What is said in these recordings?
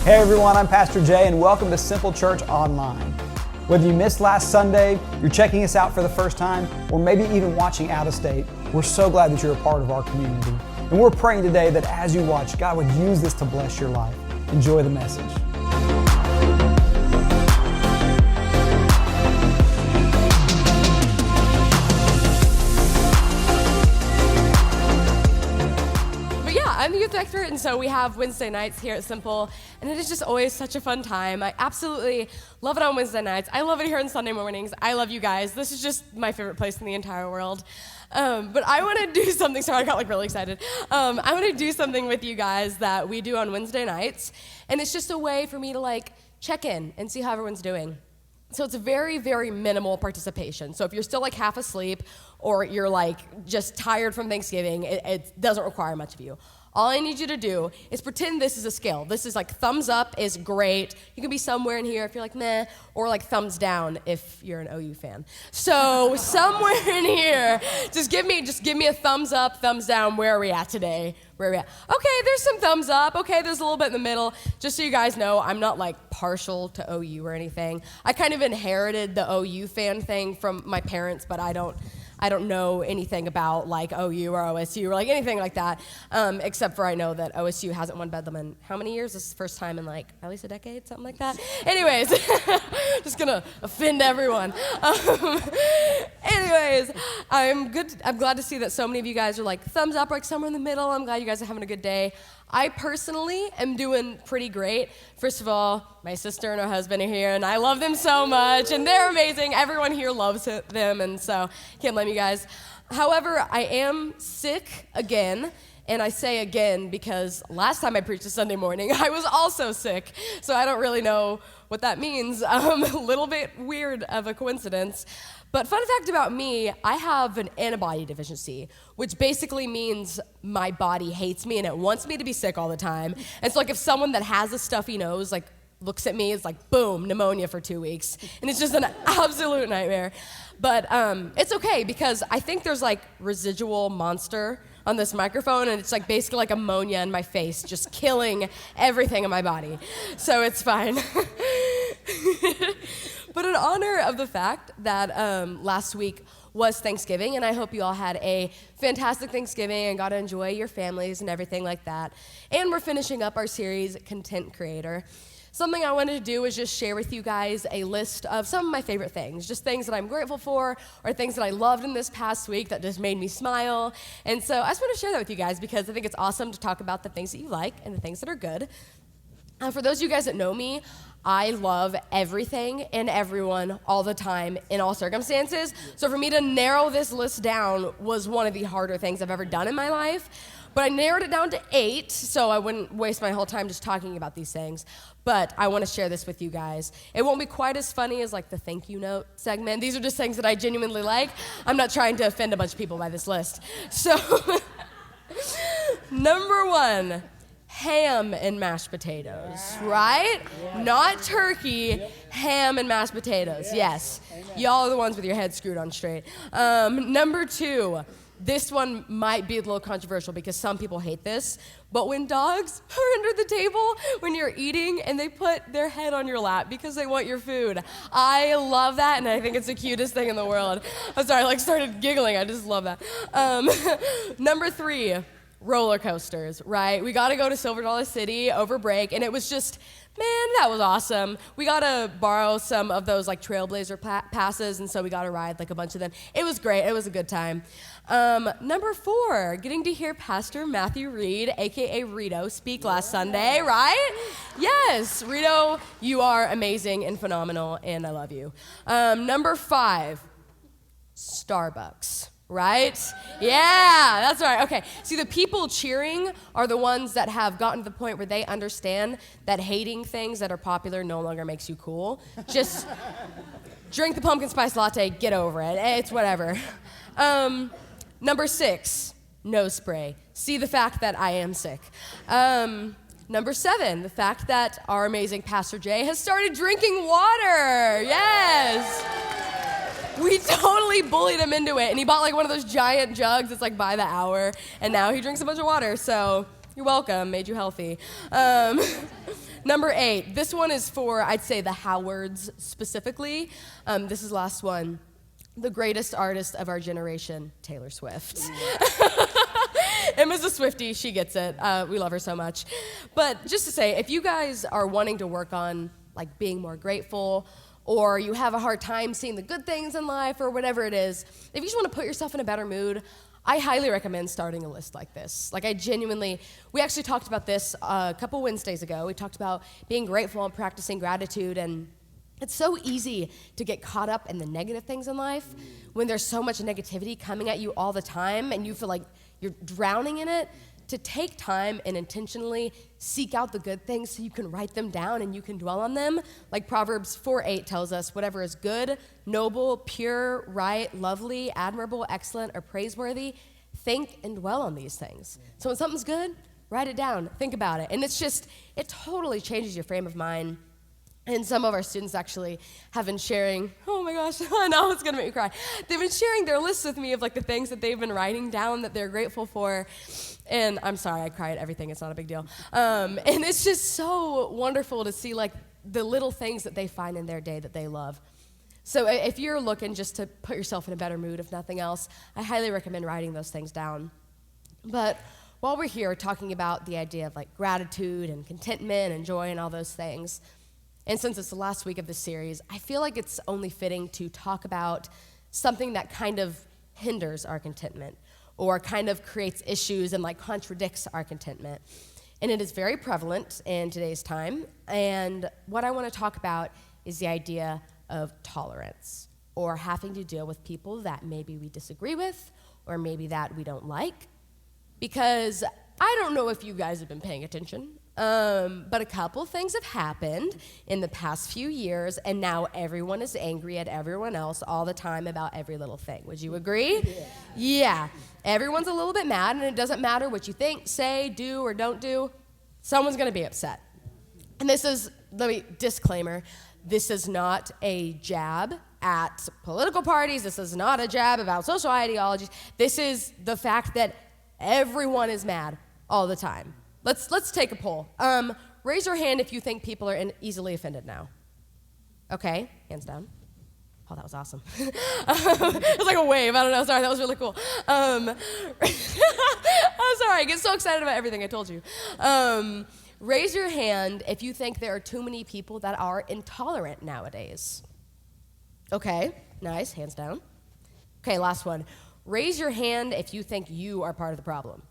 Hey everyone, I'm Pastor Jay and welcome to Simple Church Online. Whether you missed last Sunday, you're checking us out for the first time, or maybe even watching out of state, we're so glad that you're a part of our community. And we're praying today that as you watch, God would use this to bless your life. Enjoy the message. I'm the youth director, and so we have Wednesday nights here at Simple, and it is just always such a fun time. I absolutely love it on Wednesday nights. I love it here on Sunday mornings. I love you guys. This is just my favorite place in the entire world. But I want to do something. Sorry, I got really excited. I want to do something with you guys that we do on Wednesday nights, and it's just a way for me to check in and see how everyone's doing. So it's a very, very minimal participation. So if you're still half asleep or you're just tired from Thanksgiving, it doesn't require much of you. All I need you to do is pretend this is a scale. This is thumbs up is great. You can be somewhere in here if you're meh, or thumbs down if you're an OU fan. So somewhere in here, just give me a thumbs up, thumbs down. Where are we at today? Where are we at? Okay, there's some thumbs up. Okay, there's a little bit in the middle. Just so you guys know, I'm not partial to OU or anything. I kind of inherited the OU fan thing from my parents, but I don't know anything about OU or OSU or anything like that, except for I know that OSU hasn't won Bedlam in how many years? This is the first time in at least a decade, something like that. Anyways, just gonna offend everyone. Anyways, I'm glad to see that so many of you guys are thumbs up or somewhere in the middle. I'm glad you guys are having a good day. I personally am doing pretty great. First of all, my sister and her husband are here, and I love them so much, and they're amazing. Everyone here loves them, and so can't blame you guys. However, I am sick again, and I say again because last time I preached a Sunday morning, I was also sick, so I don't really know what that means. A little bit weird of a coincidence. But fun fact about me, I have an antibody deficiency, which basically means my body hates me and it wants me to be sick all the time. And so if someone that has a stuffy nose looks at me, it's boom, pneumonia for 2 weeks. And it's just an absolute nightmare. But it's okay because I think there's residual monster on this microphone, and it's basically ammonia in my face, just killing everything in my body. So it's fine. But in honor of the fact that last week was Thanksgiving, and I hope you all had a fantastic Thanksgiving and got to enjoy your families and everything like that. And we're finishing up our series, Content Creator. Something I wanted to do was just share with you guys a list of some of my favorite things, just things that I'm grateful for or things that I loved in this past week that just made me smile. And so I just want to share that with you guys because I think it's awesome to talk about the things that you like and the things that are good. For those of you guys that know me, I love everything and everyone all the time in all circumstances. So for me to narrow this list down was one of the harder things I've ever done in my life. But I narrowed it down to 8, so I wouldn't waste my whole time just talking about these things. But I want to share this with you guys. It won't be quite as funny as the thank you note segment. These are just things that I genuinely like. I'm not trying to offend a bunch of people by this list. So, number 1. Ham and mashed potatoes, right? Yeah. Not turkey, ham and mashed potatoes, yes. Y'all are the ones with your head screwed on straight. Number 2, this one might be a little controversial because some people hate this, but when dogs are under the table when you're eating and they put their head on your lap because they want your food. I love that, and I think it's the cutest thing in the world. I'm sorry, I started giggling. I just love that. Number 3. Roller coasters, right? We got to go to Silver Dollar City over break, and it was just, man, that was awesome. We got to borrow some of those Trailblazer passes, and so we got to ride a bunch of them. It was great. It was a good time. Number 4, getting to hear Pastor Matthew Reed, a.k.a. Rito, speak last Sunday, right? Yes, Rito, you are amazing and phenomenal, and I love you. Number 5, Starbucks. Right? Yeah, that's right. Okay. See, the people cheering are the ones that have gotten to the point where they understand that hating things that are popular no longer makes you cool. Just drink the pumpkin spice latte, get over it. It's whatever. Number 6, nose spray. See the fact that I am sick. Number 7, the fact that our amazing Pastor Jay has started drinking water. Yes. We totally bullied him into it, and he bought one of those giant jugs that's by the hour, and now he drinks a bunch of water, so You're welcome. Made you healthy. Number 8. This one is for, I'd say, the Howards specifically. This is the last one. The greatest artist of our generation, Taylor Swift. Emma's a Swiftie. She gets it. We love her so much. But just to say, if you guys are wanting to work on like being more grateful, or you have a hard time seeing the good things in life, or whatever it is, if you just want to put yourself in a better mood, I highly recommend starting a list like this. Like we actually talked about this a couple Wednesdays ago. We talked about being grateful and practicing gratitude, and it's so easy to get caught up in the negative things in life when there's so much negativity coming at you all the time and you feel like you're drowning in it. To take time and intentionally seek out the good things so you can write them down and you can dwell on them. Like Proverbs 4:8 tells us, whatever is good, noble, pure, right, lovely, admirable, excellent, or praiseworthy, think and dwell on these things. So when something's good, write it down, think about it. And it totally changes your frame of mind. And some of our students actually have been sharing, oh my gosh, I know it's gonna make me cry. They've been sharing their lists with me of like the things that they've been writing down that they're grateful for. And I'm sorry, I cry at everything, it's not a big deal. And it's just so wonderful to see like the little things that they find in their day that they love. So if you're looking just to put yourself in a better mood, if nothing else, I highly recommend writing those things down. But while we're here talking about the idea of like gratitude and contentment and joy and all those things, and since it's the last week of this series, I feel like it's only fitting to talk about something that kind of hinders our contentment or kind of creates issues and like contradicts our contentment. And it is very prevalent in today's time. And what I want to talk about is the idea of tolerance, or having to deal with people that maybe we disagree with or maybe that we don't like. Because I don't know if you guys have been paying attention, but a couple things have happened in the past few years, and now everyone is angry at everyone else all the time about every little thing. Would you agree? Yeah. Everyone's a little bit mad, and it doesn't matter what you think, say, do, or don't do. Someone's going to be upset. And disclaimer, this is not a jab at political parties. This is not a jab about social ideologies. This is the fact that everyone is mad all the time. Let's take a poll. Raise your hand if you think people are easily offended now. Okay, hands down. Oh, that was awesome. It was like a wave. I don't know. Sorry, that was really cool. I'm sorry. I get so excited about everything I told you. Raise your hand if you think there are too many people that are intolerant nowadays. Okay, nice. Hands down. Okay, last one. Raise your hand if you think you are part of the problem.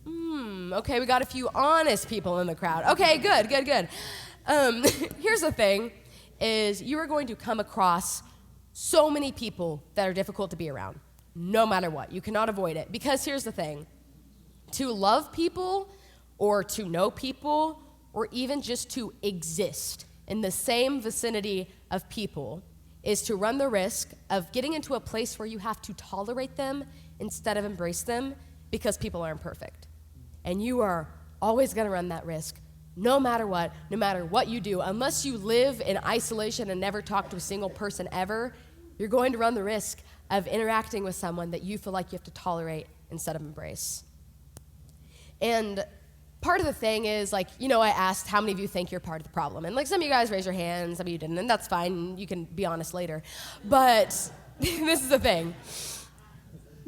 Okay, we got a few honest people in the crowd. Okay, good. Here's the thing, is you are going to come across so many people that are difficult to be around, no matter what. You cannot avoid it. Because here's the thing, to love people or to know people or even just to exist in the same vicinity of people is to run the risk of getting into a place where you have to tolerate them instead of embrace them because people are imperfect. And you are always going to run that risk no matter what you do. Unless you live in isolation and never talk to a single person ever, you're going to run the risk of interacting with someone that you feel like you have to tolerate instead of embrace. And part of the thing is, I asked how many of you think you're part of the problem. And some of you guys raised your hands, some of you didn't, and that's fine. You can be honest later. But this is the thing.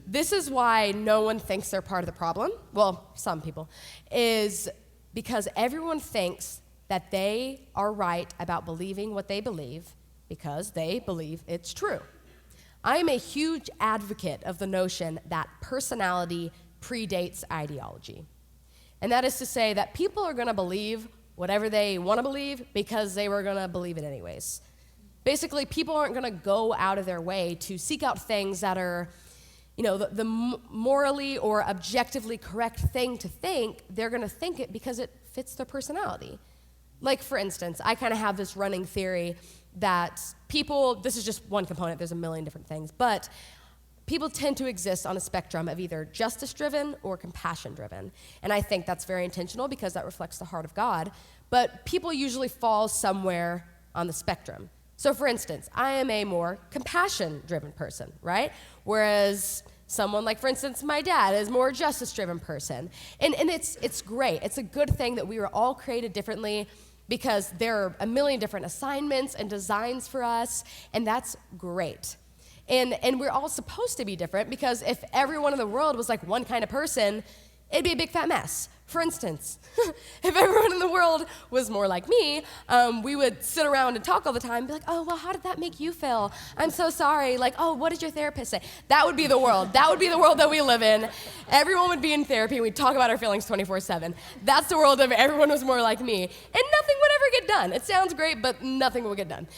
This is why no one thinks they're part of the problem. Well, some people. Is because everyone thinks that they are right about believing what they believe because they believe it's true. I am a huge advocate of the notion that personality predates ideology. And that is to say that people are going to believe whatever they want to believe because they were going to believe it anyways. Basically, people aren't going to go out of their way to seek out things that are, the morally or objectively correct thing to think. They're going to think it because it fits their personality. Like, for instance, I kind of have this running theory that people, this is just one component, there's a million different things, but people tend to exist on a spectrum of either justice-driven or compassion-driven. And I think that's very intentional because that reflects the heart of God. But people usually fall somewhere on the spectrum. So for instance, I am a more compassion-driven person, right? Whereas someone like, for instance, my dad is more justice-driven person. And it's great. It's a good thing that we were all created differently because there are a million different assignments and designs for us, and that's great. And we're all supposed to be different because if everyone in the world was like one kind of person, it'd be a big fat mess. For instance, if everyone in the world was more like me, we would sit around and talk all the time and be like, oh, well, how did that make you feel? I'm so sorry. Like, oh, what did your therapist say? That would be the world. That would be the world that we live in. Everyone would be in therapy and we'd talk about our feelings 24/7. That's the world if everyone was more like me. And nothing would ever get done. It sounds great, but nothing will get done.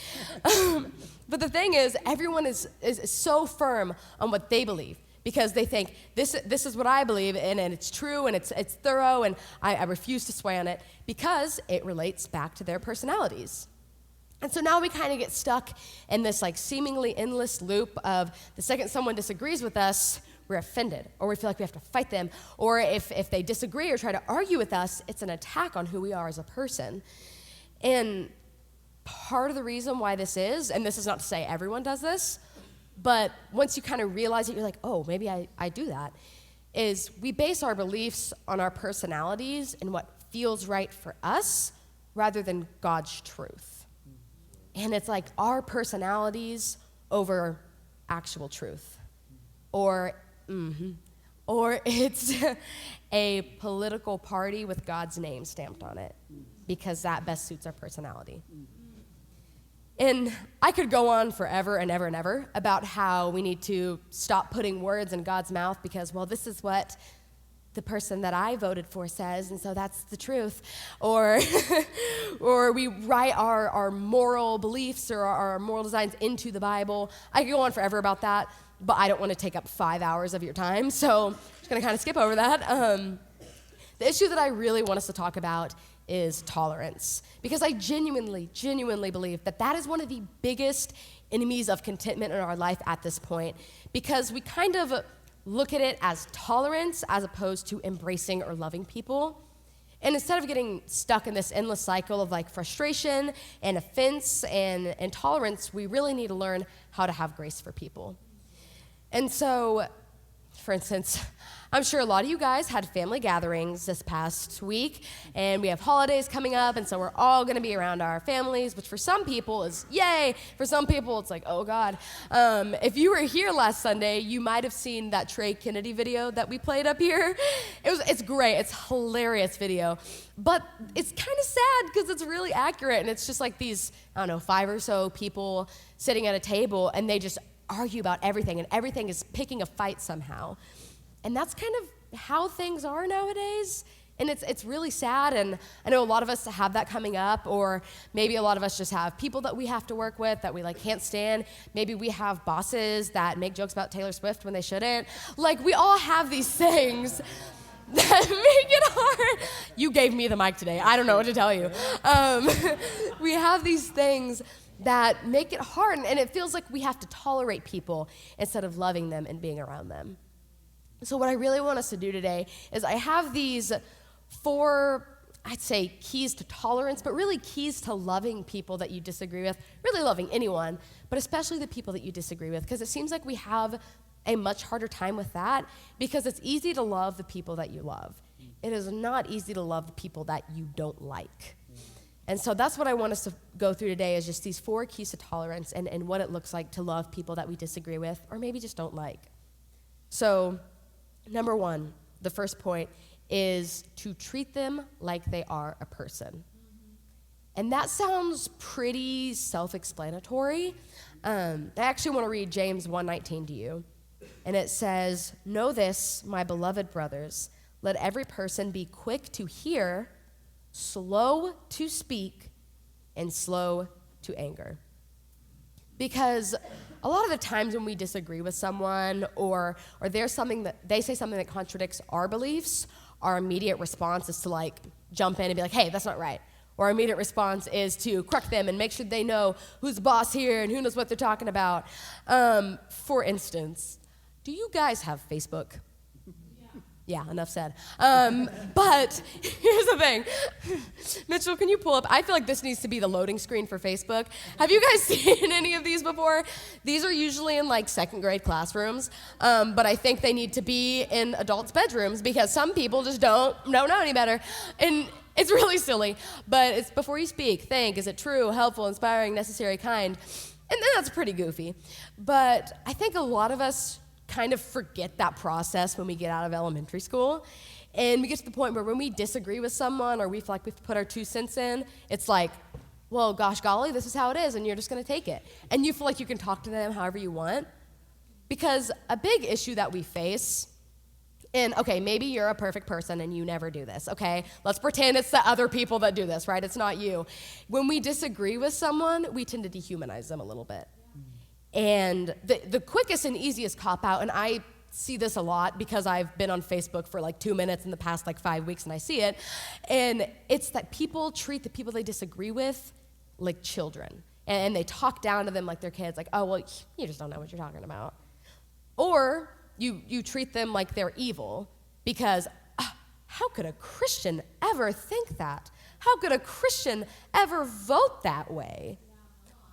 But the thing is, everyone is so firm on what they believe because they think, this is what I believe, and it's true, and it's thorough, and I refuse to sway on it because it relates back to their personalities. And so now we kind of get stuck in this like seemingly endless loop of the second someone disagrees with us, we're offended, or we feel like we have to fight them, or if they disagree or try to argue with us, it's an attack on who we are as a person. And part of the reason why this is, and this is not to say everyone does this, but once you kind of realize it, you're like, oh, maybe I do that, is we base our beliefs on our personalities and what feels right for us rather than God's truth. And it's like our personalities over actual truth. Or it's a political party with God's name stamped on it because that best suits our personality. And I could go on forever and ever and ever about how we need to stop putting words in God's mouth because, well, this is what the person that I voted for says, and so that's the truth. Or we write our moral beliefs or our moral designs into the Bible. I could go on forever about that, but I don't want to take up 5 hours of your time, so I'm just going to kind of skip over that. The issue that I really want us to talk about is tolerance. Because I genuinely believe that is one of the biggest enemies of contentment in our life at this point. Because we kind of look at it as tolerance as opposed to embracing or loving people. And instead of getting stuck in this endless cycle of like frustration and offense and tolerance, we really need to learn how to have grace for people. And so, for instance, I'm sure a lot of you guys had family gatherings this past week, and we have holidays coming up, and so we're all going to be around our families, which for some people is yay. For some people, it's like, oh, God. If you were here last Sunday, you might have seen that Trey Kennedy video that we played up here. It's great. It's a hilarious video. But it's kind of sad because it's really accurate, and it's just like these, 5 or so people sitting at a table, and they just argue about everything, and everything is picking a fight somehow. And that's kind of how things are nowadays. And it's really sad. And I know a lot of us have that coming up, or maybe a lot of us just have people that we have to work with that we like can't stand. Maybe we have bosses that make jokes about Taylor Swift when they shouldn't. Like, we all have these things that make it hard. You gave me the mic today. I don't know what to tell you. We have these things that make it hard, and it feels like we have to tolerate people instead of loving them and being around them. So what I really want us to do today is I have these 4, I'd say, keys to tolerance, but really keys to loving people that you disagree with, really loving anyone, but especially the people that you disagree with, because it seems like we have a much harder time with that because it's easy to love the people that you love. It is not easy to love the people that you don't like. And so that's what I want us to go through today is just these 4 keys to tolerance and what it looks like to love people that we disagree with or maybe just don't like. So number 1, the first point is to treat them like they are a person. And that sounds pretty self-explanatory. I actually want to read James 1:19 to you. And it says, "Know this, my beloved brothers, let every person be quick to hear, slow to speak, and slow to anger." Because a lot of the times when we disagree with someone or there's something that they say something that contradicts our beliefs, our immediate response is to like jump in and be like, hey, that's not right. Or our immediate response is to correct them and make sure they know who's the boss here and who knows what they're talking about. For instance, do you guys have Facebook? Yeah, enough said. But here's the thing. Mitchell, can you pull up? I feel like this needs to be the loading screen for Facebook. Have you guys seen any of these before? These are usually in like second grade classrooms, but I think they need to be in adults' bedrooms because some people just don't know any better. And it's really silly, but it's before you speak, think, is it true, helpful, inspiring, necessary, kind? And then that's pretty goofy. But I think a lot of us kind of forget that process when we get out of elementary school. And we get to the point where when we disagree with someone or we feel like we have to put our 2 cents in, it's like, well, gosh golly, this is how it is, and you're just going to take it. And you feel like you can talk to them however you want. Because a big issue that we face, and okay, maybe you're a perfect person and you never do this, okay? Let's pretend it's the other people that do this, right? It's not you. When we disagree with someone, we tend to dehumanize them a little bit. And the quickest and easiest cop-out, and I see this a lot because I've been on Facebook for like 2 minutes in the past like 5 weeks and I see it, and it's that people treat the people they disagree with like children. And they talk down to them like they're kids, like, oh, well, you just don't know what you're talking about. Or you treat them like they're evil because how could a Christian ever think that? How could a Christian ever vote that way?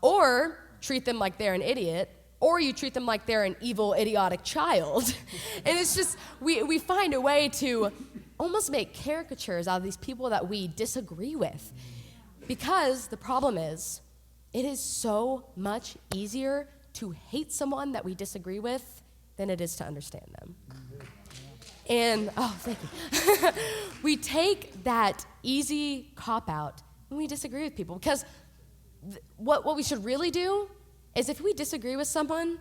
Or treat them like they're an idiot, or you treat them like they're an evil, idiotic child. And it's just, we find a way to almost make caricatures out of these people that we disagree with. Because the problem is, it is so much easier to hate someone that we disagree with than it is to understand them. And, oh, thank you. We take that easy cop-out when we disagree with people. Because what we should really do is if we disagree with someone,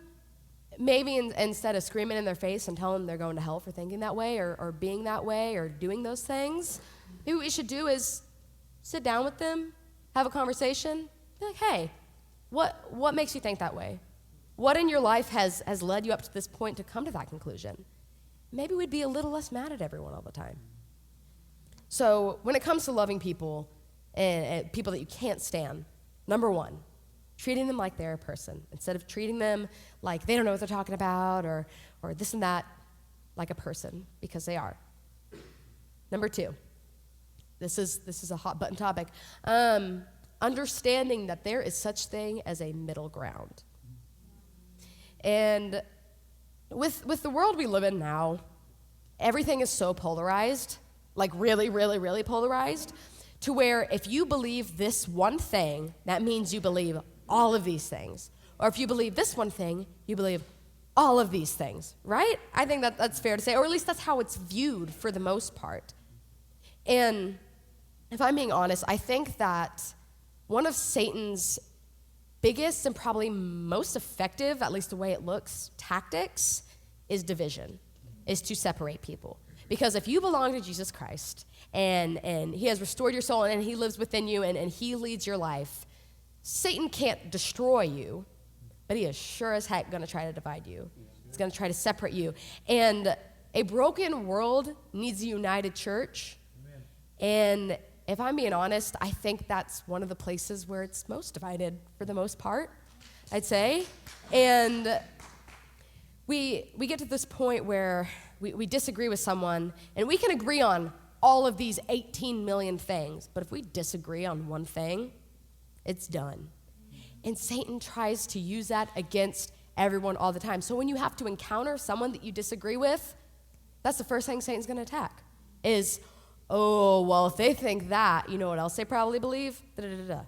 maybe instead of screaming in their face and telling them they're going to hell for thinking that way or being that way or doing those things, maybe what we should do is sit down with them, have a conversation, be like, hey, what makes you think that way? What in your life has led you up to this point to come to that conclusion? Maybe we'd be a little less mad at everyone all the time. So when it comes to loving people and people that you can't stand, number 1, treating them like they're a person instead of treating them like they don't know what they're talking about or this and that, like a person, because they are. Number 2, this is a hot button topic, understanding that there is such thing as a middle ground. And with the world we live in now, everything is so polarized, like really, really, really polarized, to where if you believe this one thing, that means you believe all of these things. Or if you believe this one thing, you believe all of these things, right? I think that's fair to say, or at least that's how it's viewed for the most part. And if I'm being honest, I think that one of Satan's biggest and probably most effective, at least the way it looks, tactics is division, is to separate people. Because if you belong to Jesus Christ and he has restored your soul and he lives within you and he leads your life, Satan can't destroy you, but he is sure as heck going to try to divide you. He's going to try to separate you. And a broken world needs a united church. And if I'm being honest, I think that's one of the places where it's most divided for the most part, I'd say. And we get to this point where we disagree with someone, and we can agree on all of these 18 million things, but if we disagree on one thing, it's done. And Satan tries to use that against everyone all the time. So when you have to encounter someone that you disagree with, that's the first thing Satan's going to attack is, oh, well, if they think that, you know what else they probably believe? Da-da-da-da.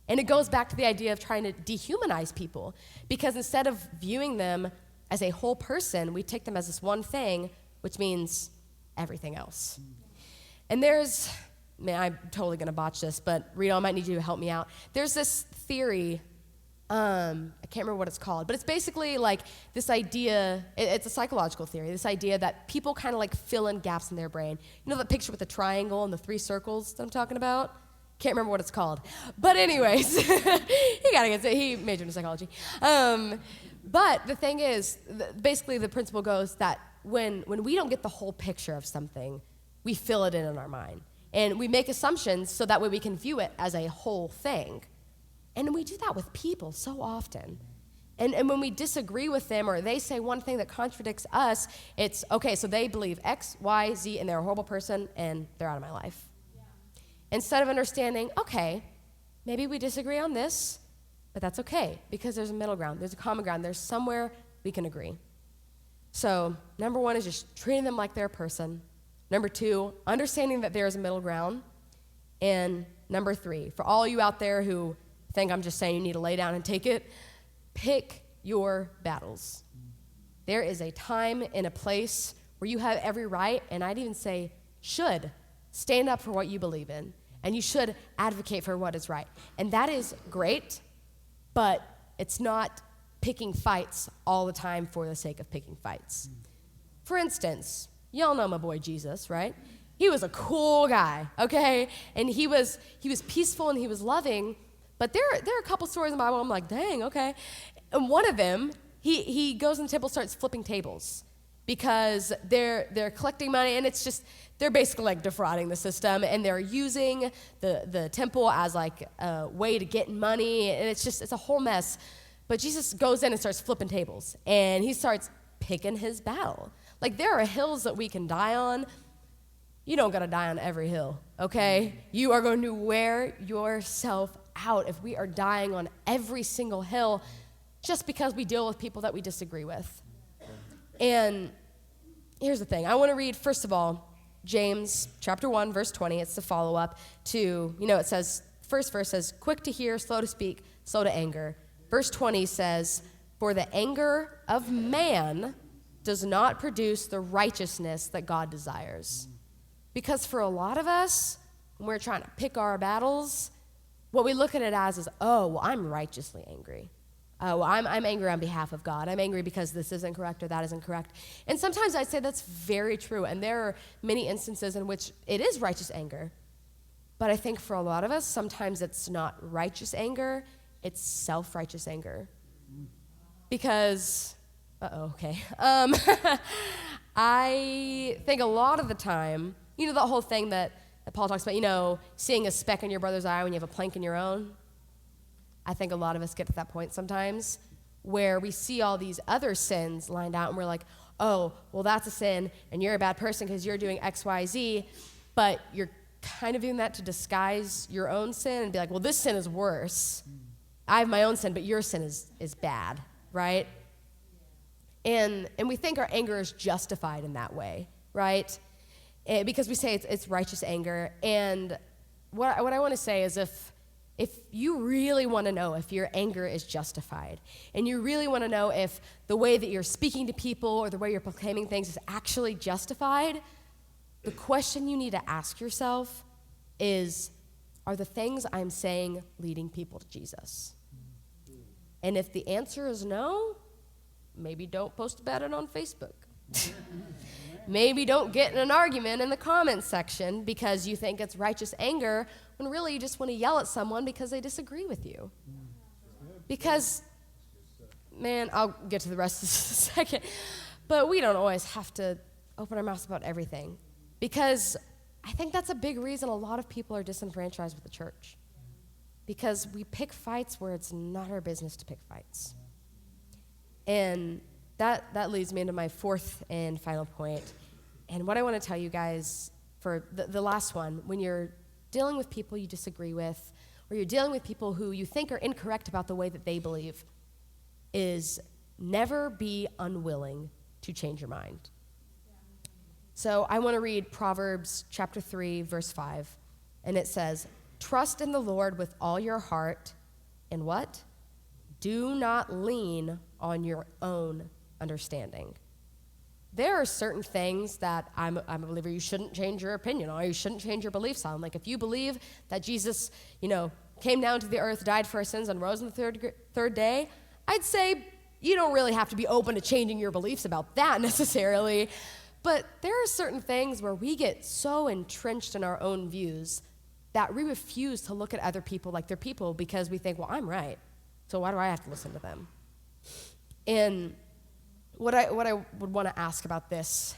And it goes back to the idea of trying to dehumanize people, because instead of viewing them as a whole person, we take them as this one thing, which means everything else. And I'm totally going to botch this, but Rita, I might need you to help me out. There's this theory, I can't remember what it's called, but it's basically like this idea, it's a psychological theory, this idea that people kind of like fill in gaps in their brain. You know that picture with the triangle and the 3 circles that I'm talking about? Can't remember what it's called. But anyways, he majored in psychology. But the thing is, basically the principle goes that when we don't get the whole picture of something, we fill it in our mind. And we make assumptions so that way we can view it as a whole thing. And we do that with people so often. And when we disagree with them or they say one thing that contradicts us, it's, okay, so they believe X, Y, Z, and they're a horrible person, and they're out of my life. Yeah. Instead of understanding, okay, maybe we disagree on this, but that's okay, because there's a middle ground, there's a common ground, there's somewhere we can agree. So number one is just treating them like they're a person. Number two, understanding that there is a middle ground. And number three, for all you out there who think I'm just saying you need to lay down and take it, pick your battles. There is a time and a place where you have every right, and I'd even say should, stand up for what you believe in, and you should advocate for what is right. And that is great, but it's not picking fights all the time for the sake of picking fights. For instance, y'all know my boy Jesus, right? He was a cool guy, okay? And he was peaceful and he was loving. But there are a couple stories in the Bible I'm like, dang, okay. And one of them, he goes in the temple, starts flipping tables because they're collecting money, and it's just, they're basically like defrauding the system, and they're using the temple as like a way to get money, and it's a whole mess. But Jesus goes in and starts flipping tables, and he starts picking his battle. Like, there are hills that we can die on. You don't gotta die on every hill, okay? You are going to wear yourself out if we are dying on every single hill just because we deal with people that we disagree with. And here's the thing. I want to read, first of all, James chapter 1, verse 20. It's the follow-up to, it says, first verse says, quick to hear, slow to speak, slow to anger. Verse 20 says, for the anger of man does not produce the righteousness that God desires. Because for a lot of us, when we're trying to pick our battles, what we look at it as is, oh, well, I'm righteously angry. Oh, well, I'm angry on behalf of God. I'm angry because this isn't correct or that isn't correct. And sometimes I'd say that's very true. And there are many instances in which it is righteous anger. But I think for a lot of us, sometimes it's not righteous anger, it's self-righteous anger. Because, okay. I think a lot of the time, the whole thing that Paul talks about, seeing a speck in your brother's eye when you have a plank in your own. I think a lot of us get to that point sometimes where we see all these other sins lined out and we're like, oh, well, that's a sin and you're a bad person because you're doing X, Y, Z, but you're kind of doing that to disguise your own sin and be like, well, this sin is worse. I have my own sin, but your sin is bad, right? And we think our anger is justified in that way, right? Because we say it's righteous anger. And what I want to say is if you really want to know if your anger is justified, and you really want to know if the way that you're speaking to people or the way you're proclaiming things is actually justified, the question you need to ask yourself is, are the things I'm saying leading people to Jesus? And if the answer is no, maybe don't post about it on Facebook. Maybe don't get in an argument in the comments section because you think it's righteous anger when really you just want to yell at someone because they disagree with you. Because, man, I'll get to the rest of this in a second, but we don't always have to open our mouths about everything because I think that's a big reason a lot of people are disenfranchised with the church because we pick fights where it's not our business to pick fights. And that leads me into my fourth and final point. And what I want to tell you guys for the last one, when you're dealing with people you disagree with, or you're dealing with people who you think are incorrect about the way that they believe, is never be unwilling to change your mind. So I want to read Proverbs chapter 3, verse 5. And it says, trust in the Lord with all your heart, and what? Do not lean on your own understanding. There are certain things that I'm a believer you shouldn't change your opinion on, or you shouldn't change your beliefs on. Like if you believe that Jesus, came down to the earth, died for our sins, and rose on the third day, I'd say you don't really have to be open to changing your beliefs about that necessarily. But there are certain things where we get so entrenched in our own views that we refuse to look at other people like they're people because we think, well, I'm right, so why do I have to listen to them? And what I would want to ask about this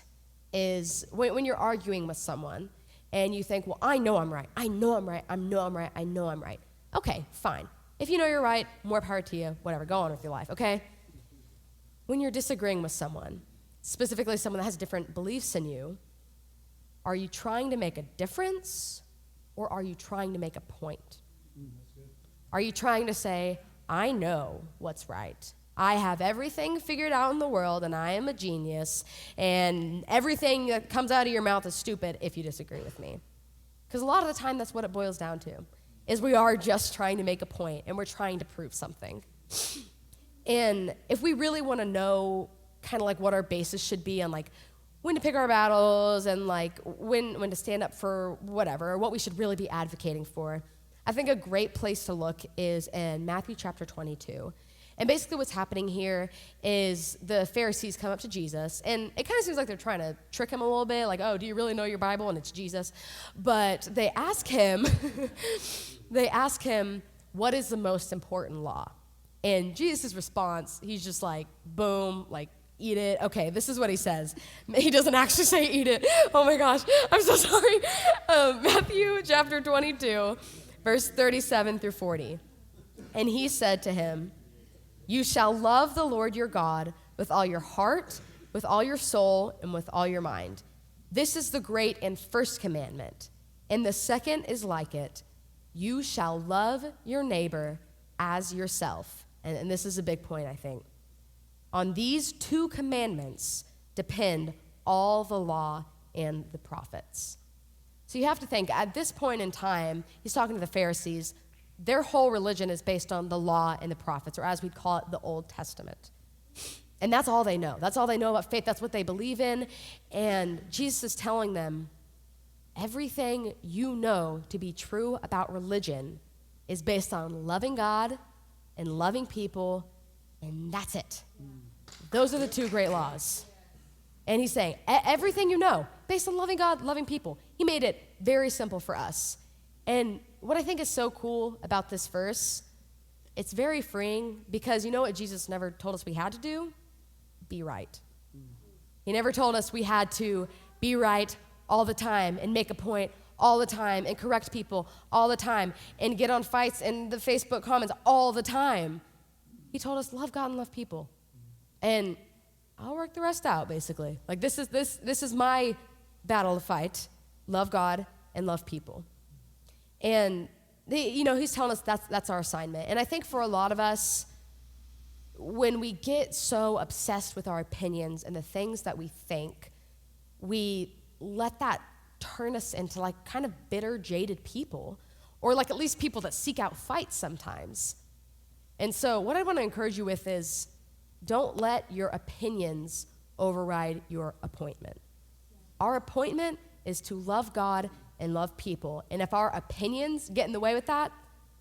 is when you're arguing with someone and you think, well, I know I'm right, I know I'm right, I know I'm right, I know I'm right. Okay, fine. If you know you're right, more power to you, whatever, go on with your life, okay? When you're disagreeing with someone, specifically someone that has different beliefs than you, are you trying to make a difference or are you trying to make a point? Are you trying to say, I know what's right. I have everything figured out in the world and I am a genius and everything that comes out of your mouth is stupid if you disagree with me. Because a lot of the time that's what it boils down to, is we are just trying to make a point and we're trying to prove something. And if we really want to know kind of like what our basis should be on like when to pick our battles and like when to stand up for whatever, or what we should really be advocating for, I think a great place to look is in Matthew chapter 22. And basically what's happening here is the Pharisees come up to Jesus, and it kind of seems like they're trying to trick him a little bit, like, oh, do you really know your Bible? And it's Jesus. But they ask him, what is the most important law? And Jesus' response, he's just like, boom, like, eat it. Okay, this is what he says. He doesn't actually say eat it. Oh my gosh, I'm so sorry. Matthew chapter 22, verse 37 through 40. And he said to him, you shall love the Lord your God with all your heart, with all your soul, and with all your mind. This is the great and first commandment. And the second is like it. You shall love your neighbor as yourself. And this is a big point, I think. On these two commandments depend all the law and the prophets. So you have to think, at this point in time, he's talking to the Pharisees. Their whole religion is based on the law and the prophets, or as we'd call it, the Old Testament. And that's all they know. That's all they know about faith. That's what they believe in. And Jesus is telling them, everything you know to be true about religion is based on loving God and loving people, and that's it. Those are the two great laws. And he's saying, everything you know, based on loving God, loving people. He made it very simple for us. And what I think is so cool about this verse, it's very freeing, because you know what Jesus never told us we had to do? Be right. He never told us we had to be right all the time and make a point all the time and correct people all the time and get on fights in the Facebook comments all the time. He told us love God and love people. And I'll work the rest out, basically. Like this is my battle to fight. Love God and love people. And he's telling us that's our assignment. And I think for a lot of us, when we get so obsessed with our opinions and the things that we think, we let that turn us into like kind of bitter, jaded people, or like at least people that seek out fights sometimes. And so what I want to encourage you with is, don't let your opinions override your appointment. Our appointment is to love God and love people. And if our opinions get in the way with that,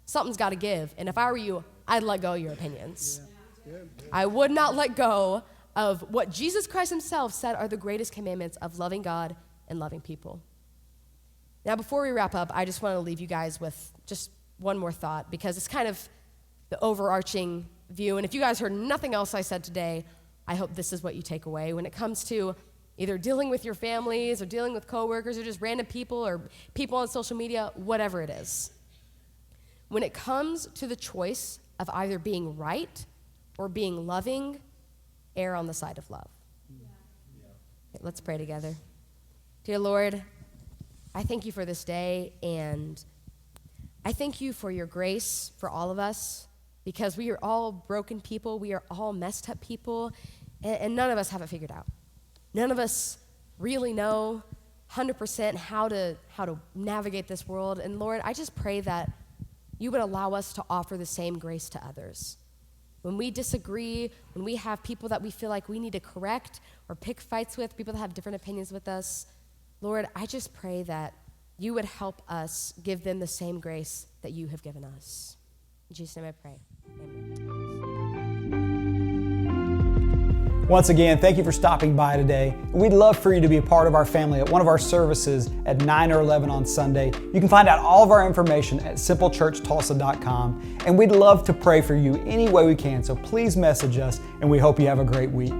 something's got to give. And if I were you, I'd let go of your opinions. Yeah. I would not let go of what Jesus Christ himself said are the greatest commandments of loving God and loving people. Now, before we wrap up, I just want to leave you guys with just one more thought, because it's kind of the overarching view. And if you guys heard nothing else I said today, I hope this is what you take away. When it comes to either dealing with your families or dealing with coworkers or just random people or people on social media, whatever it is. When it comes to the choice of either being right or being loving, err on the side of love. Okay, let's pray together. Dear Lord, I thank you for this day, and I thank you for your grace for all of us, because we are all broken people, we are all messed up people, and none of us have it figured out. None of us really know 100% how to navigate this world. And Lord, I just pray that you would allow us to offer the same grace to others. When we disagree, when we have people that we feel like we need to correct or pick fights with, people that have different opinions with us, Lord, I just pray that you would help us give them the same grace that you have given us. In Jesus' name I pray. Amen. Once again, thank you for stopping by today. We'd love for you to be a part of our family at one of our services at 9 or 11 on Sunday. You can find out all of our information at simplechurchtulsa.com. And we'd love to pray for you any way we can, so please message us, and we hope you have a great week.